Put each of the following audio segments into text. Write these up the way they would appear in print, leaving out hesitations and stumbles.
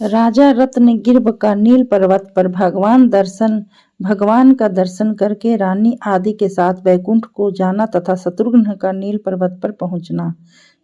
राजा रत्नगिर्भ का नील पर्वत पर भगवान का दर्शन करके रानी आदि के साथ वैकुंठ को जाना तथा शत्रुघ्न का नील पर्वत पर पहुंचना।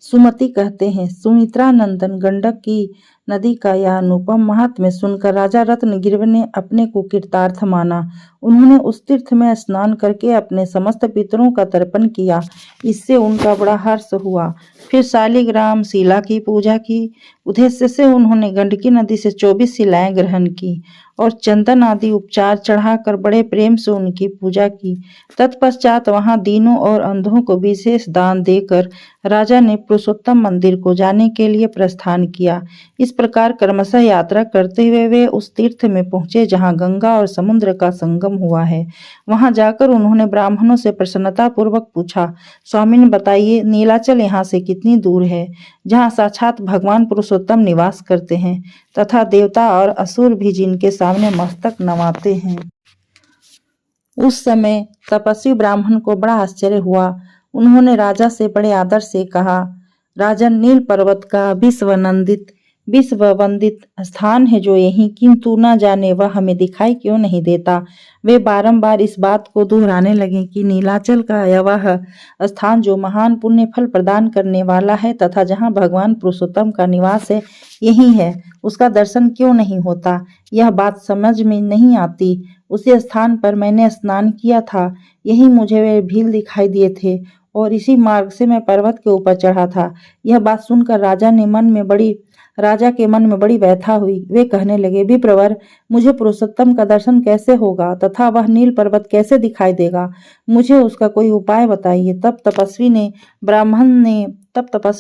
सुमति कहते हैं, सुमित्रा नंदन गंडक की नदी का यह अनुपम महात्म्य सुनकर राजा रत्नगिर्भ ने अपने को कृतार्थ माना। उन्होंने उस तीर्थ में स्नान करके अपने समस्त पितरों का तर्पण किया। इससे उनका बड़ा हर्ष हुआ। फिर शालिग्राम शिला की पूजा की। उद्देश्य से उन्होंने गंडकी नदी से 24 शिलाएं ग्रहण की और चंदन आदि उपचार चढ़ाकर बड़े प्रेम से उनकी पूजा की। तत्पश्चात वहां दीनों और अंधों को विशेष दान देकर राजा ने पुरुषोत्तम मंदिर को जाने के लिए प्रस्थान किया। इस प्रकार क्रमशः यात्रा करते हुए वे उस तीर्थ में पहुंचे जहां गंगा और समुद्र का संगम हुआ है। वहां जाकर उन्होंने ब्राह्मणों से प्रसन्नता पूर्वक पूछा, स्वामिन बताइए, नीलाचल यहाँ से कितनी दूर है, जहाँ साक्षात भगवान पुरुषोत्तम निवास करते हैं तथा देवता और असुर भी जिनके सामने मस्तक नवाते हैं। उस समय तपस्वी ब्राह्मण को बड़ा आश्चर्य हुआ। उन्होंने राजा से बड़े आदर से कहा, राजन, नील पर्वत का विश्व वंदित स्थान है जो यही, किंतु न जाने वह हमें दिखाई क्यों नहीं देता। वे बारंबार इस बात को दोहराने लगे कि नीलाचल का वह स्थान जो महान पुण्य फल प्रदान करने वाला है तथा जहाँ भगवान पुरुषोत्तम का निवास है, यही है, उसका दर्शन क्यों नहीं होता। यह बात समझ में नहीं आती। उसी स्थान पर मैंने स्नान किया था, यही मुझे वे भील दिखाई दिए थे और इसी मार्ग से मैं पर्वत के ऊपर चढ़ा था। यह बात सुनकर राजा के मन में बड़ी व्यथा हुई। वे कहने लगे, विप्रवर, मुझे पुरुषोत्तम का दर्शन कैसे होगा तथा वह नील पर्वत कैसे दिखाई देगा, मुझे उसका कोई उपाय बताइए। तब तपस्वी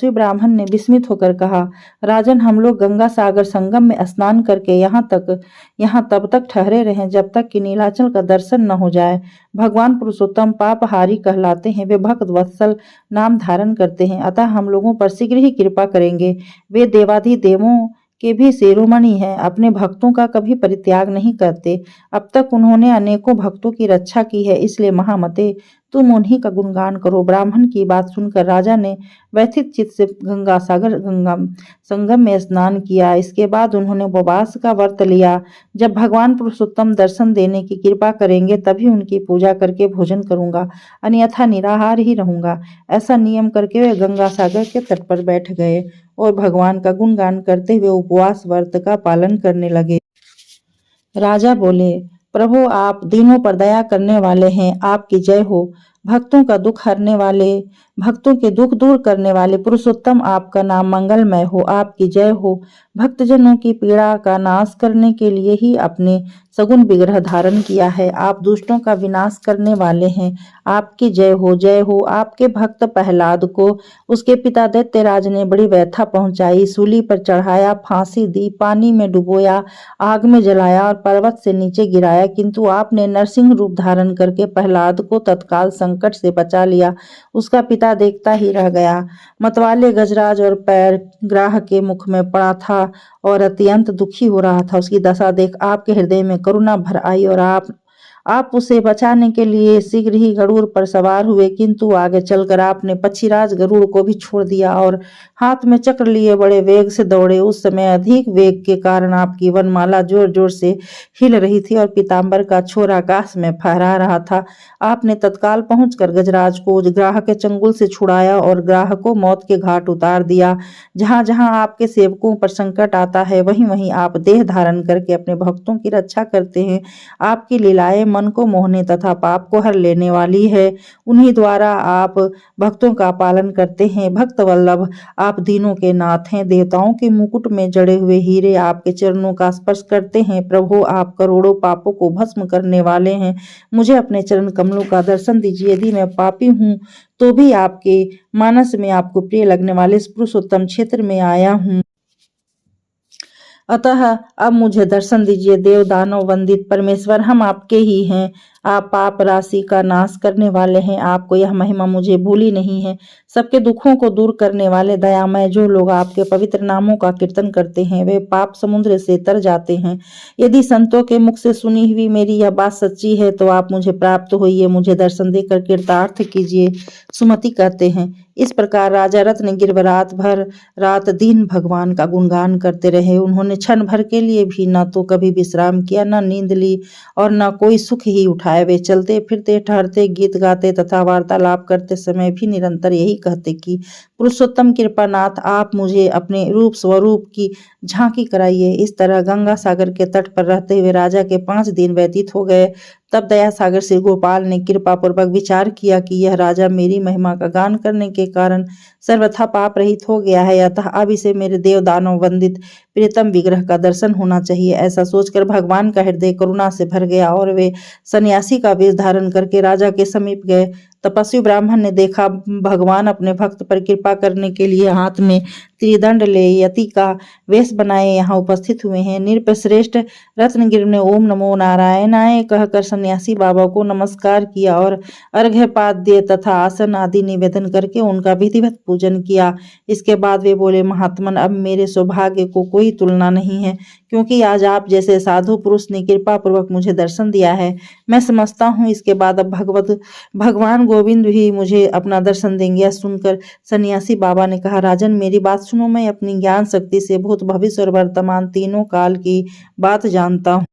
ब्राह्मण ने विस्मित होकर कहा, राजन, हम लोग गंगा सागर संगम में स्नान करके यहाँ तब तक ठहरे रहे जब तक कि नीलाचल का दर्शन न हो जाए। भगवान पुरुषोत्तम पापहारी कहलाते हैं, वे भक्त वत्सल नाम धारण करते हैं, अतः हम लोगों पर शीघ्र ही कृपा करेंगे। वे देवाधिदेवों के भी शिरोमणि हैं, अपने भक्तों का कभी परित्याग नहीं करते। अब तक उन्होंने अनेकों भक्तों की रक्षा की है, इसलिए महामते, तुम उन्हीं का गुणगान करो। ब्राह्मण की बात सुनकर राजा ने व्यथित चित्त से गंगा संगम में स्नान किया। इसके बाद उन्होंने उपवास का व्रत लिया। जब भगवान पुरुषोत्तम दर्शन देने की कृपा करेंगे तभी उनकी पूजा करके भोजन करूंगा, अन्यथा निराहार ही रहूंगा। ऐसा नियम करके वे गंगा सागर के तट पर बैठ गए और भगवान का गुणगान करते हुए उपवास व्रत का पालन करने लगे। राजा बोले, प्रभु, आप दीनों पर दया करने वाले हैं, आपकी जय हो। भक्तों का दुख हरने वाले, भक्तों के दुख दूर करने वाले पुरुषोत्तम, आपका नाम मंगलमय हो, आपकी जय हो। भक्तजनों की पीड़ा का नाश करने के लिए ही अपने सगुण विग्रह धारण किया है। आप दुष्टों का विनाश करने वाले हैं, आपकी जय हो, जय हो। आपके भक्त प्रहलाद को उसके पिता दैत्यराज ने बड़ी व्यथा पहुंचाई, सूली पर चढ़ाया, फांसी दी, पानी में डुबोया, आग में जलाया और पर्वत से नीचे गिराया, किंतु आपने नरसिंह रूप धारण करके प्रहलाद को तत्काल संकट से बचा लिया। उसका पिता देखता ही रह गया। मतवाले गजराज और पैर ग्राह के मुख में पड़ा था और अत्यंत दुखी हो रहा था। उसकी दशा देख आपके हृदय में करुणा भर आई और आप उसे बचाने के लिए शीघ्र ही गरुड़ पर सवार हुए, किंतु आगे चलकर आपने पक्षीराज गरुड़ को भी छोड़ दिया और हाथ में चक्र लिए बड़े वेग से दौड़े। उस समय अधिक वेग के कारण आपकी वनमाला जोर जोर से हिल रही थी और पीताम्बर का छोर आकाश में फहरा रहा था। आपने तत्काल पहुंचकर गजराज को ग्राह के चंगुल से छुड़ाया और ग्राह को मौत के घाट उतार दिया। जहां जहां आपके सेवकों पर संकट आता है, वहीं वहीं आप देह धारण करके अपने भक्तों की रक्षा करते हैं। आपकी लीलाएं मन को मोहने तथा पाप को हर लेने वाली है। उन्हीं द्वारा आप भक्तों का पालन करते हैं। भक्त वल्लभ, आप दीनों के नाथ हैं। देवताओं के मुकुट में जड़े हुए हीरे आपके चरणों का स्पर्श करते हैं। प्रभु, आप करोड़ों पापों को भस्म करने वाले हैं। मुझे अपने चरण कमलों का दर्शन दीजिए। यदि मैं पापी हूँ तो भी आपके मानस में आपको प्रिय लगने वाले इस पुरुषोत्तम क्षेत्र में आया हूँ, अतः अब मुझे दर्शन दीजिए। देव दानव वंदित परमेश्वर, हम आपके ही हैं। आप पाप राशि का नाश करने वाले हैं। आपको यह महिमा मुझे भूली नहीं है। सबके दुखों को दूर करने वाले दयामय, जो लोग आपके पवित्र नामों का कीर्तन करते हैं वे पाप समुद्र से तर जाते हैं। यदि संतों के मुख से सुनी हुई मेरी यह बात सच्ची है तो आप मुझे प्राप्त होइए, मुझे दर्शन देकर कृतार्थ कीजिए। सुमति कहते हैं, इस प्रकार राजा रत्नगिरि रात दिन भगवान का गुणगान करते रहे। उन्होंने क्षण भर के लिए भी न तो कभी विश्राम किया, न नींद ली और न कोई सुख ही उठाए। वे चलते फिरते, ठहरते, गीत गाते तथा वार्तालाप करते समय भी निरंतर यही कहते कि पुरुषोत्तम कृपानाथ, आप मुझे अपने रूप स्वरूप की झांकी कराइए। इस तरह गंगा सागर के तट पर रहते हुए राजा के 5 दिन व्यतीत हो गए। तब दया सागर श्री गोपाल ने कृपा पूर्वक विचार किया कि यह राजा मेरी महिमा का गान करने के कारण सर्वथा पाप रहित हो गया है, अतः अब इसे मेरे देव दानव वंदित प्रियतम विग्रह का दर्शन होना चाहिए। ऐसा सोचकर भगवान का हृदय करुणा से भर गया और वे सन्यासी का वेश धारण करके राजा के समीप गए। तपस्वी ब्राह्मण ने देखा भगवान अपने भक्त पर कृपा करने के लिए हाथ में त्रिदंड ले यति का वेश बनाए यहाँ उपस्थित हुए हैं। नृपश्रेष्ठ रत्नगिरि ने ओम नमो नारायणाय कहकर सन्यासी बाबा को नमस्कार किया और अर्घ्यपाद्य तथा आसन आदि निवेदन करके उनका विधिवत पूजन किया। इसके बाद वे बोले, महात्मन, अब मेरे सौभाग्य को कोई तुलना नहीं है, क्योंकि आज आप जैसे साधु पुरुष ने कृपा पूर्वक मुझे दर्शन दिया है। मैं समझता हूँ इसके बाद अब भगवान गोविंद भी मुझे अपना दर्शन देंगे। यह सुनकर सन्यासी बाबा ने कहा, राजन मेरी बात सुनो, मैं अपनी ज्ञान शक्ति से भूत भविष्य और वर्तमान तीनों काल की बात जानता हूँ,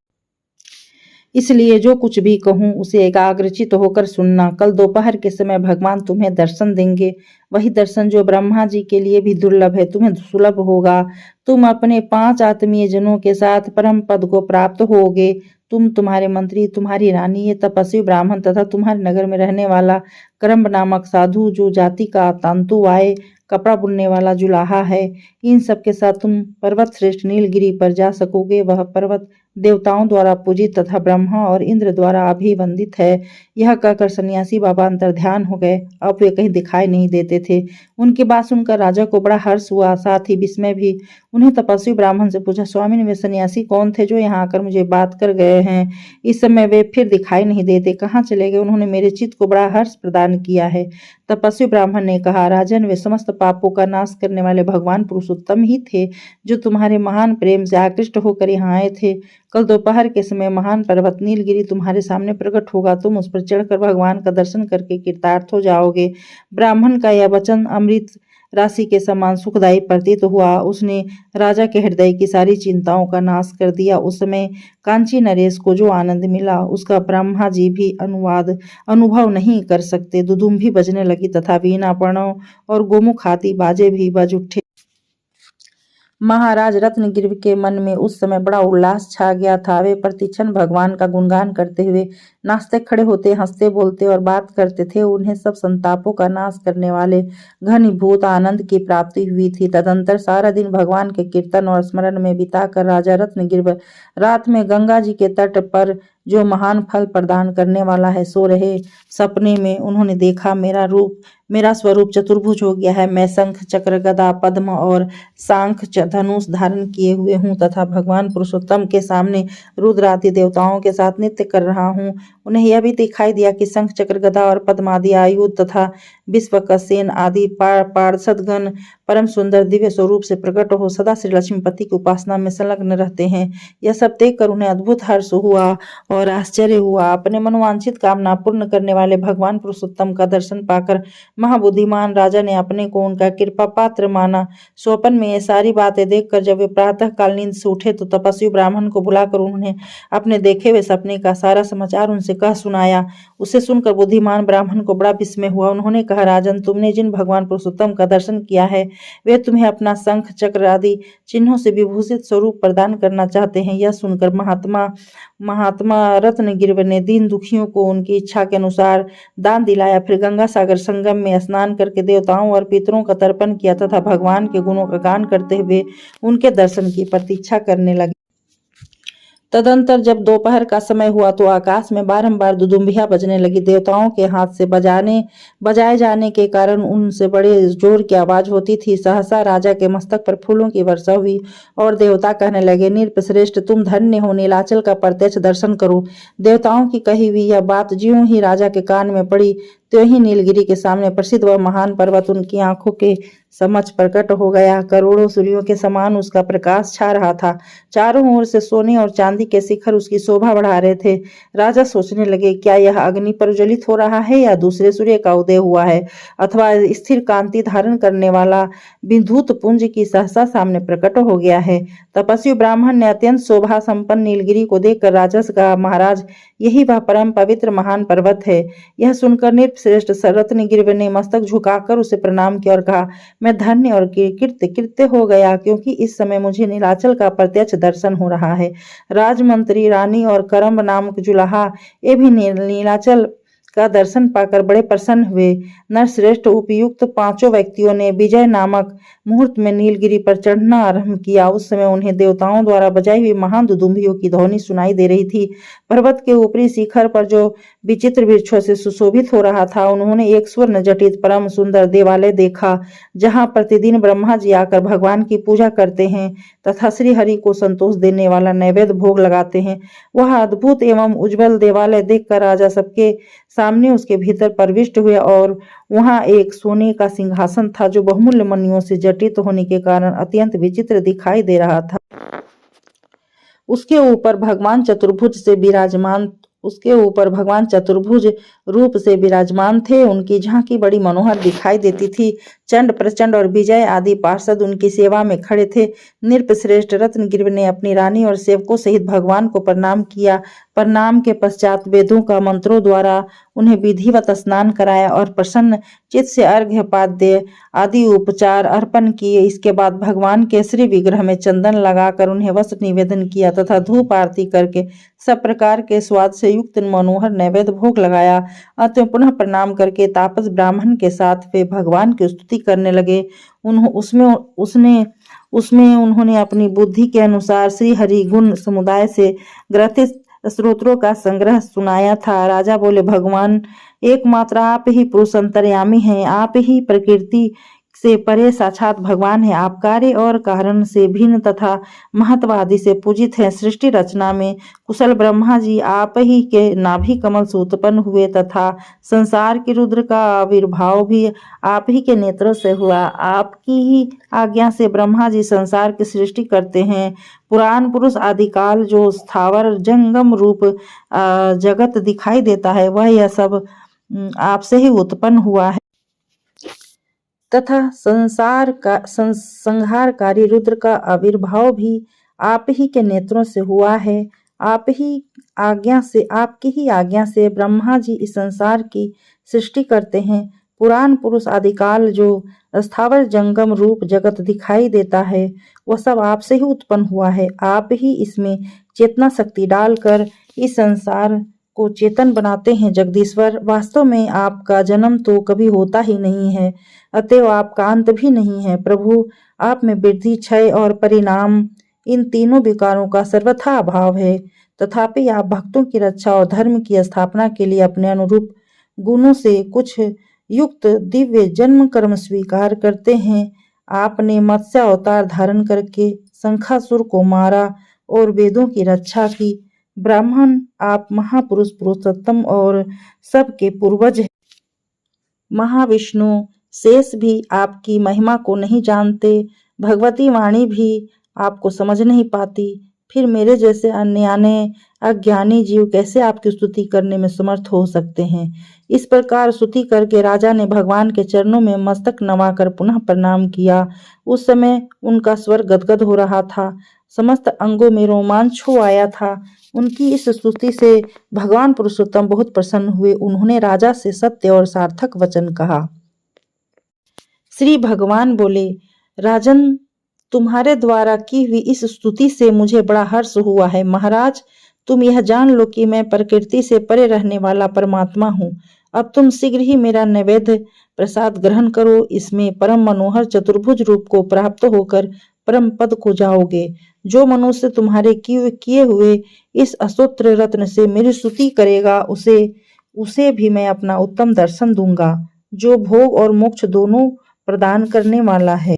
इसलिए जो कुछ भी कहूँ उसे एकाग्रचित होकर सुनना। कल दोपहर के समय भगवान तुम्हें दर्शन देंगे, वही दर्शन जो ब्रह्मा जी के लिए भी दुर्लभ है तुम्हें सुलभ होगा। तुम अपने 5 आत्मीय जनों के साथ परम पद को प्राप्त होगे। तुम, तुम्हारे मंत्री, तुम्हारी रानी, ये तपस्वी ब्राह्मण तथा तुम्हारे नगर में रहने वाला करम्ब नामक साधु, जो जाति का तांतुवाय कपड़ा बुनने वाला जुलाहा है, इन सब के साथ तुम पर्वत श्रेष्ठ नीलगिरी पर जा सकोगे। वह पर्वत देवताओं द्वारा पूजित तथा ब्रह्मा और इंद्र द्वारा अभिवंदित है। यह कहकर सन्यासी बाबा अंतर्ध्यान हो गए। अब वे कहीं दिखाई नहीं देते थे। उनकी बात सुनकर राजा को बड़ा हर्ष हुआ, साथ ही विस्मय भी। उन्हें तपस्वी ब्राह्मण से पूछा, स्वामी वे सन्यासी कौन थे जो यहाँ आकर मुझे बात कर गए हैं? इस समय वे फिर दिखाई नहीं देते, कहाँ चले गए? उन्होंने मेरे चित्त को बड़ा हर्ष प्रदान किया है। तपस्वी ब्राह्मण ने कहा, राजन वे समस्त पापों का नाश करने वाले भगवान पुरुषोत्तम ही थे, जो तुम्हारे महान प्रेम से आकृष्ट होकर यहाँ आए थे। कल दोपहर के समय महान पर्वत नीलगिरी तुम्हारे सामने प्रकट होगा। तुम उस पर चढ़कर भगवान का दर्शन करके कृतार्थ हो जाओगे। ब्राह्मण का यह वचन अमृत राशि के समान सुखदायी प्रतीत हुआ। उसने राजा के हृदय की सारी चिंताओं का नाश कर दिया। उस समय कांची नरेश को जो आनंद मिला उसका ब्रह्मा जी भी अनुभव नहीं कर सकते। दुदुम्भी बजने लगी तथा वीणा, प्रणव और गोमुख आदि बाजे भी बज उठे। महाराज रत्नगिरि के मन में उस समय बड़ा उल्लास छा गया था। वे प्रतिक्षण भगवान का गुणगान करते हुए नाचते, खड़े होते, हंसते, बोलते और बात करते थे। उन्हें सब संतापों का नाश करने वाले घनीभूत आनंद की प्राप्ति हुई थी। तदंतर सारा दिन भगवान के कीर्तन और स्मरण में बिताकर राजा रत्नगिरि रात में गंगा जी के तट पर, जो महान फल प्रदान करने वाला है, सो रहे। सपने में उन्होंने देखा मेरा स्वरूप चतुर्भुज हो गया है। मैं शंख, चक्र, गदा, पद्म और सांख धनुष धारण किए हुए हूँ तथा भगवान पुरुषोत्तम के सामने रुद्र आदि देवताओं के साथ नृत्य कर रहा हूँ। उन्हें यह भी दिखाई दिया कि शंख, चक्र, गदा और पद्म आदि आयुध तथा विश्वक्सेन आदि पार्षदगण परम सुंदर दिव्य स्वरूप से प्रकट हो सदा श्री लक्ष्मीपति की उपासना में संलग्न रहते हैं। यह सब देखकर उन्हें अद्भुत हर्ष हुआ और आश्चर्य हुआ। अपने मनोवांछित कामना पूर्ण करने वाले भगवान पुरुषोत्तम का दर्शन पाकर महाबुद्धिमान राजा ने अपने को उनका कृपा पात्र माना। स्वप्न में ये सारी बातें देखकर जब वे प्रातः काल नींद से उठे तो तपस्वी ब्राह्मण को बुलाकर उन्हें अपने देखे हुए सपने का सारा समाचार उनसे कह सुनाया। उसे सुनकर बुद्धिमान ब्राह्मण को बड़ा विस्मय हुआ। उन्होंने कहा, राजन तुमने जिन भगवान पुरुषोत्तम का दर्शन किया है वे तुम्हें अपना शंख, चक्र आदि चिन्हों से विभूषित स्वरूप प्रदान करना चाहते हैं। यह सुनकर महात्मा रत्नगिरि ने दीन दुखियों को उनकी इच्छा के अनुसार दान दिलाया। फिर गंगा सागर संगम में स्नान करके देवताओं और पितरों का तर्पण किया तथा भगवान के गुणों का गान करते हुए उनके दर्शन की प्रतीक्षा करने लगे। तदंतर जब दोपहर का समय हुआ तो आकाश में बारंबार दुदुम्बियां बजने लगी। देवताओं के हाथ से बजाए जाने के कारण उनसे बड़े जोर की आवाज होती थी। सहसा राजा के मस्तक पर फूलों की वर्षा हुई और देवता कहने लगे, नृपश्रेष्ठ, तुम धन्य हो, नीलाचल का प्रत्यक्ष दर्शन करो। देवताओं की कही हुई यह बात ज्यों ही राजा के कान में पड़ी त्यों ही नीलगिरी के सामने प्रसिद्ध वह महान पर्वत उनकी आंखों के समक्ष प्रकट हो गया। करोड़ों सूर्यों के समान उसका प्रकाश छा रहा था। चारों ओर से सोने और चांदी के शिखर उसकी शोभा बढ़ा रहे थे। राजा सोचने लगे, क्या यह अग्नि प्रज्वलित हो रहा है या दूसरे सूर्य का उदय हुआ है, अथवा स्थिर कांति धारण करने वाला विद्युत पुंज की सहसा सामने प्रकट हो गया है। तपस्वी ब्राह्मण ने अत्यंत शोभा संपन्न नीलगिरी को देखकर राजस कहा, महाराज, यही वह परम पवित्र महान पर्वत है। यह सुनकर नृपश्रेष्ठ रत्नगिरि ने मस्तक झुकाकर उसे प्रणाम किया और कहा, मैं धन्य और कृत्य हो गया, क्योंकि इस समय मुझे नीलाचल का प्रत्यक्ष दर्शन हो रहा है। राजमंत्री, रानी और करम्ब नामक जुलाहा ये भी नीलाचल का दर्शन पाकर बड़े प्रसन्न हुए। नरश्रेष्ठ उपयुक्त पांचों व्यक्तियों ने विजय नामक मुहूर्त में नीलगिरी पर चढ़ना आरंभ किया। उस समय उन्हें देवताओं द्वारा बजाई हुई महान दुदुम्बियों की ध्वनि सुनाई दे रही थी। पर्वत के ऊपरी शिखर पर जो विचित्र वृक्षों से सुशोभित हो रहा था, उन्होंने एक स्वर्ण जटित परम सुंदर देवालय देखा, जहाँ प्रतिदिन ब्रह्मा जी आकर भगवान की पूजा करते हैं तथा श्री हरि को संतोष देने वाला नैवेद्य भोग लगाते हैं। वह अद्भुत एवं उज्जवल देवालय देखकर राजा सबके सामने उसके भीतर प्रविष्ट हुए और वहां एक सोने का सिंहासन था जो बहुमूल्य मणियों से जटित होने के कारण अत्यंत विचित्र दिखाई दे रहा था। उसके ऊपर भगवान चतुर्भुज रूप से विराजमान थे। उनकी झांकी बड़ी मनोहर दिखाई देती थी। चंड, प्रचंड और विजय आदि पार्षद उनकी सेवा में खड़े थे। नृपश्रेष्ठ रत्नगिरि ने अपनी रानी और सेवकों सहित भगवान को प्रणाम किया। प्रणाम के पश्चात वेदों का मंत्रों द्वारा उन्हें विधिवत स्नान कराया और प्रसन्न चित्त से अर्घ्य पाद्य आदि उपचार अर्पण किए। इसके बाद भगवान के श्री विग्रह में चंदन लगाकर उन्हें वस्त्र निवेदन किया तथा धूप आरती करके सब प्रकार के स्वाद से युक्त मनोहर नैवेद्य भोग लगाया। अतः पुनः प्रणाम करके तापस ब्राह्मण के साथ वे भगवान की स्तुति करने लगे। उसमें उन्होंने अपनी बुद्धि के अनुसार श्री हरि गुण समुदाय से ग्रथित स्तोत्रों का संग्रह सुनाया था। राजा बोले, भगवान एकमात्र आप ही पुरुष अंतर्यामी हैं, आप ही प्रकृति से परे साक्षात भगवान है। आप कार्य और कारण से भिन्न तथा महत्व आदि से पूजित हैं। सृष्टि रचना में कुशल ब्रह्मा जी आप ही के नाभि कमल से उत्पन्न हुए तथा संसार के रुद्र का आविर्भाव भी आप ही के नेत्रों से हुआ। आपकी ही आज्ञा से ब्रह्मा जी संसार की सृष्टि करते हैं। पुराण पुरुष आदिकाल जो स्थावर जंगम रूप जगत दिखाई देता है, वह यह सब आपसे ही उत्पन्न हुआ है तथा संहारकारी रुद्र का आविर्भाव भी आप ही के नेत्रों से हुआ है। आपकी ही आज्ञा से ब्रह्मा जी इस संसार की सृष्टि करते हैं। पुराण पुरुष आदिकाल जो स्थावर जंगम रूप जगत दिखाई देता है, वह सब आपसे ही उत्पन्न हुआ है। आप ही इसमें चेतना शक्ति डालकर इस संसार को चेतन बनाते हैं। जगदीश्वर, वास्तव में आपका जन्म तो कभी होता ही नहीं है, अतएव आपका अंत भी नहीं है। प्रभु, आप में वृद्धि, क्षय और परिणाम, इन तीनों विकारों का सर्वथा अभाव है। तथापि आप भक्तों की रक्षा और धर्म की स्थापना के लिए अपने अनुरूप गुणों से कुछ युक्त दिव्य जन्म कर्म स्वीकार करते हैं। आपने मत्स्य अवतार धारण करके शंखासुर को मारा और वेदों की रक्षा की। ब्राह्मण, आप महापुरुष पुरुषोत्तम और सबके पूर्वज हैं। महाविष्णु शेष भी आपकी महिमा को नहीं जानते। भगवती वाणी भी आपको समझ नहीं पाती। फिर मेरे जैसे अन्याने अज्ञानी जीव कैसे आपकी स्तुति करने में समर्थ हो सकते हैं। इस प्रकार स्तुति करके राजा ने भगवान के चरणों में मस्तक नवाकर पुनः प्रणाम किया। उस समय उनका स्वर गदगद हो रहा था, समस्त अंगों में रोमांच हो आया था। उनकी इस स्तुति से भगवान पुरुषोत्तम बहुत प्रसन्न हुए। उन्होंने राजा से सत्य और सार्थक वचन कहा। श्री भगवान बोले, राजन, तुम्हारे द्वारा की हुई इस स्तुति से मुझे बड़ा हर्ष हुआ है। महाराज, तुम यह जान लो कि मैं प्रकृति से परे रहने वाला परमात्मा हूँ। अब तुम शीघ्र ही मेरा नैवेद्य प्रसाद ग्रहण करो। इसमें परम मनोहर चतुर्भुज रूप को प्राप्त होकर परम पद को जाओगे। जो मनुष्य तुम्हारे किए हुए इस अस्तोत्र रत्न से मेरी स्तुति करेगा उसे भी मैं अपना उत्तम दर्शन दूंगा, जो भोग और मोक्ष दोनों प्रदान करने वाला है।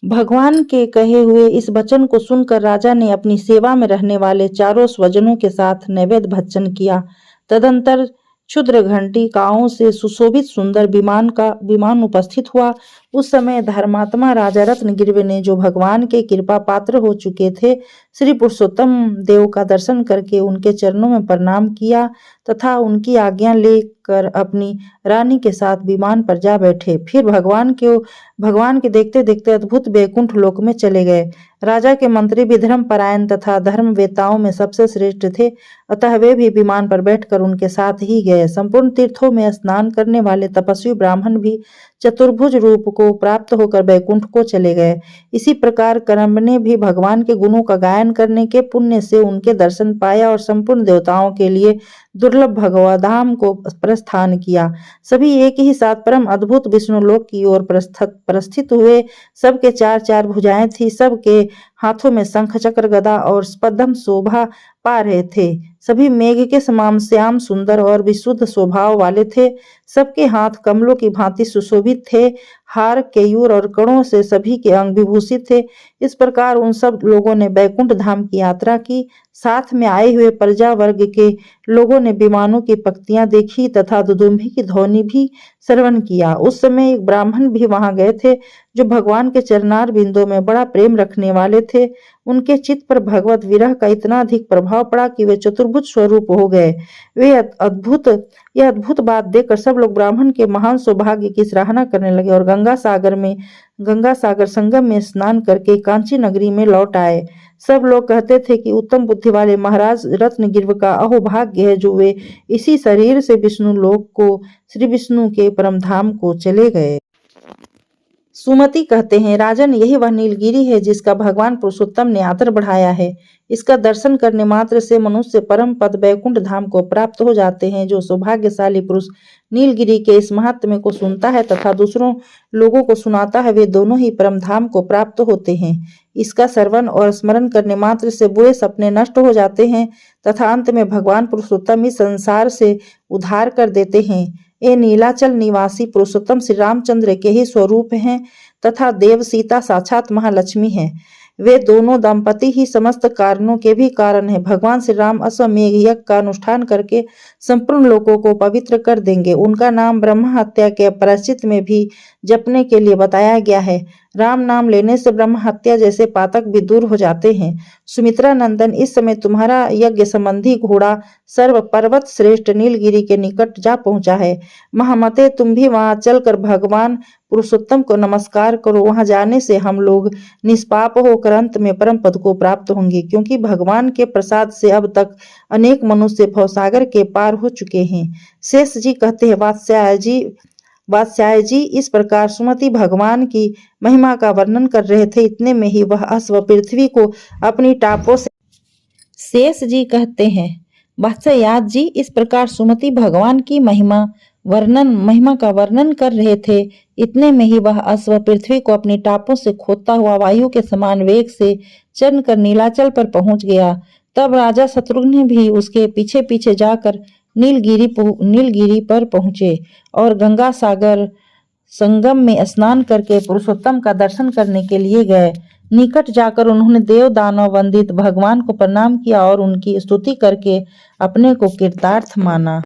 भगवान के कहे हुए इस वचन को सुनकर राजा ने अपनी सेवा में रहने वाले चारों स्वजनों के साथ नैवेद्य भक्षण किया। तदंतर क्षुद्र घंटिकाओं से सुशोभित सुंदर विमान उपस्थित हुआ। उस समय धर्मात्मा राजा रत्नगिरि ने, जो भगवान के कृपा पात्र हो चुके थे, श्री पुरुषोत्तम देव का दर्शन करके उनके चरणों में प्रणाम किया तथा उनकी आज्ञा लेकर अपनी रानी के साथ विमान पर जा बैठे। फिर भगवान के देखते देखते अद्भुत वैकुंठ लोक में चले गए। राजा के मंत्री भी धर्मपरायण तथा धर्मवेताओं में सबसे श्रेष्ठ थे, अतः वे भी विमान पर बैठकर उनके साथ ही गए। संपूर्ण तीर्थों में स्नान करने वाले तपस्वी ब्राह्मण भी चतुर्भुज रूप को प्राप्त होकर वैकुंठ को चले गए। इसी प्रकार कर्म ने भी भगवान के गुणों का गायन करने के पुण्य से उनके दर्शन पाया और संपूर्ण देवताओं के लिए दुर्लभ भगवधाम को प्रस्थान किया। सभी एक ही साथ परम अद्भुत विष्णु लोक की ओर प्रस्थित हुए। सबके चार चार भुजाएं थी, सबके हाथों में शंख चक्र गदा और स्पंदन शोभा पा रहे थे। सभी मेघ के समान श्याम सुंदर और विशुद्ध स्वभाव वाले थे। सबके हाथ कमलों की भांति सुशोभित थे। हार, केयूर और कणों से सभी के अंग विभूषित थे। इस प्रकार उन सब लोगों ने बैकुंठ धाम की यात्रा की। साथ में आए हुए प्रजा वर्ग के लोगों ने विमानों की पंक्तियां देखी तथा दुदुम्भी की ध्वनि भी श्रवण किया। उस समय एक ब्राह्मण भी वहां गए थे, जो भगवान के चरणार बिंदों में बड़ा प्रेम रखने वाले थे। उनके चित्त पर भगवत विरह का इतना अधिक प्रभाव पड़ा कि वे चतुर्भुज स्वरूप हो गए। यह अद्भुत बात देखकर सब लोग ब्राह्मण के महान सौभाग्य की सराहना करने लगे और गंगा सागर संगम में स्नान करके कांची नगरी में लौट आए। सब लोग कहते थे कि उत्तम बुद्धि वाले महाराज रत्नगिरि का अहोभाग्य है, जो वे इसी शरीर से विष्णु लोक को, श्री विष्णु के परम धाम को चले गए। सुमति कहते हैं, राजन, यही वह नीलगिरी है जिसका भगवान पुरुषोत्तम ने आदर बढ़ाया है। इसका दर्शन करने मात्र से मनुष्य परम पद वैकुंठ धाम को प्राप्त हो जाते हैं। जो सौभाग्यशाली पुरुष नीलगिरी के इस महात्म्य को सुनता है तथा दूसरों लोगों को सुनाता है, वे दोनों ही परम धाम को प्राप्त होते हैं। इसका श्रवण और स्मरण करने मात्र से बुरे सपने नष्ट हो जाते हैं तथा अंत में भगवान पुरुषोत्तम इस संसार से उद्धार कर देते हैं। ये नीलाचल निवासी पुरुषोत्तम श्री रामचंद्र के ही स्वरूप हैं तथा देव सीता साक्षात महालक्ष्मी हैं। वे दोनों दंपति ही समस्त कारणों के भी कारण हैं। भगवान श्री राम अश्वमेघ यज्ञ का अनुष्ठान करके संपूर्ण लोगों को पवित्र कर देंगे। उनका नाम ब्रह्म हत्या के प्रायश्चित में भी जपने के लिए बताया गया है। राम नाम लेने से ब्रह्म हत्या जैसे पातक भी दूर हो जाते हैं। सुमित्रा नंदन, इस समय तुम्हारा यज्ञ संबंधी घोड़ा सर्व पर्वत श्रेष्ठ नीलगिरी के निकट जा पहुंचा है। महामते, तुम भी वहां चलकर भगवान पुरुषोत्तम को नमस्कार करो। वहां जाने से हम लोग निष्पाप होकर अंत में परम पद को प्राप्त होंगे, क्योंकि भगवान के प्रसाद से अब तक अनेक मनुष्य भवसागर के पार हो चुके हैं। शेष जी कहते हैं, वात्स्याय जी, इस प्रकार सुमति भगवान की महिमा का वर्णन कर रहे थे। इतने में ही वह अश्व पृथ्वी को अपनी टापों से शेष जी कहते हैं, वात्स्याय जी, इस प्रकार सुमति भगवान की महिमा का वर्णन कर रहे थे। इतने में ही वह अश्व पृथ्वी को अपनी टापों से खोदता हुआ वायु के समान वेग से चलकर नीलाचल पर पहुंच गया। तब राजा शत्रुघ्न भी उसके पीछे पीछे जाकर नीलगिरी पर पहुंचे और गंगा सागर संगम में स्नान करके पुरुषोत्तम का दर्शन करने के लिए गए। निकट जाकर उन्होंने देव दानव वंदित भगवान को प्रणाम किया और उनकी स्तुति करके अपने को कृतार्थ माना।